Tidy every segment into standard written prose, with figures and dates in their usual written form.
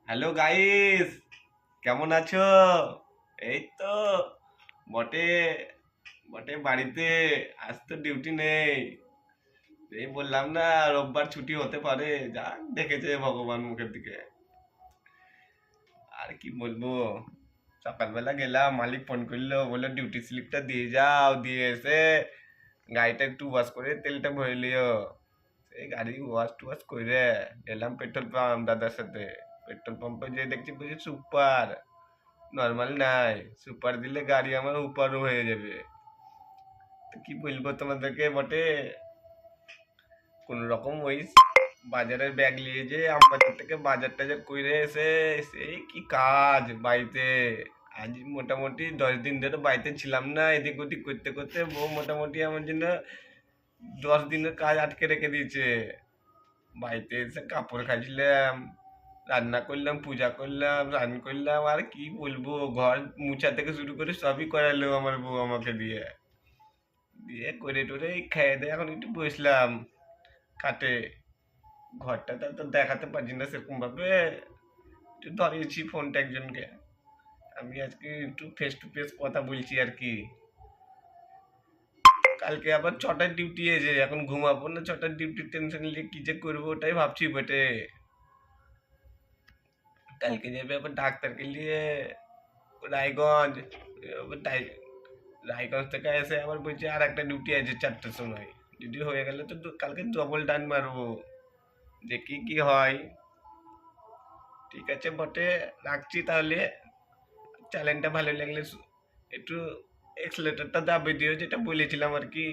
Hello guys, কেমন আছো? এই তো বটে বটে বাড়িতে। আজ তো ডিউটি নেই। এই বললাম না, রোববার ছুটি হতে পারে। যা দেখেছে ভগবান মুখের দিকে। আর কি বলবো, সকালবেলা গেলাম, মালিক ফোন করলো, বললো ডিউটি স্লিপটা দিয়ে যাও, দিয়ে এসে গাড়িটা একটু ওয়াশ করে তেলটা ভরে লিও। সেই গাড়ি ওয়াশ টুয়াশ করে এলাম পেট্রোল পাম্প দাদার সাথে। পেট্রোল পাম্পে যেয়ে দেখছি বুঝি সুপার, নর্মাল নাই। সুপার দিলে গাড়ি আমার উপারও হয়ে যাবে। তো কি বলবো তোমাদেরকে বটে, কোন রকম ওই বাজারের ব্যাগ নিয়ে যে আমবাজার থেকে বাজার টাজার করে এসে সেই কি কাজ বাড়িতে। আজ মোটামুটি 10 দিন ধরে বাড়িতে ছিলাম না, এদিক ওদিক করতে করতে বউ মোটামুটি আমার জন্য 10 দিনের কাজ আটকে রেখে দিয়েছে। বাড়িতে এসে কাপড় কাচলাম, রান্না করলাম, পূজা করলাম, রান করলাম, আর কি বলবো, ঘর মুছা থেকে শুরু করে সবই করালো আমার বউ আমাকে দিয়ে। দিয়ে করে টোরে এই খেয়ে দিয়ে এখন একটু বসলাম খাটে। ঘরটা তো দেখাতে পারছি না সেরকম ভাবে, একটু ধরিয়েছি ফোনটা একজনকে। আমি আজকে একটু ফেস টু ফেস কথা বলছি আর কি। কালকে আবার 6টার ডিউটি আছে, এখন ঘুমাবো না 6টার ডিউটির টেনশন নিয়ে কি যে করবো ওটাই ভাবছি বটে। কালকে যাবে আবার ডাক্তারকে নিয়ে রায়গঞ্জ। আবার রায়গঞ্জ থেকে এসে আবার বলছে আর একটা ডিউটি আছে 4টার সময়। ডিউটি হয়ে গেলে তো কালকে ডবল টান মারবো, দেখি কি হয়। ঠিক আছে বটে, রাখছি তাহলে। চ্যানেলটা ভালো লাগলে একটু এক্সলেটারটা দাবিয়ে দিও, যেটা বলেছিলাম আর কি।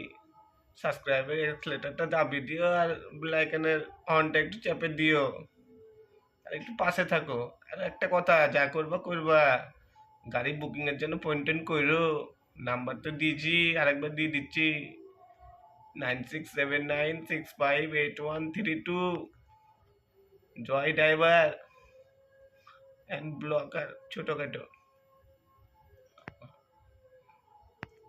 সাবস্ক্রাইবের এক্সলেটারটা দাবিয়ে দিও, আর বেলাইকনের অনটা একটু চেপে দিও, আর একটু পাশে থাকো। আর একটা কথা, যা করবা করবা, গাড়ি বুকিং এর জন্য ফোন টোন করো। নাম্বার তো দিয়েছি, আরেকবার দিয়ে দিচ্ছি, 9679658132। জয় ড্রাইভার অ্যান্ড ব্লকার ছোটখাটো।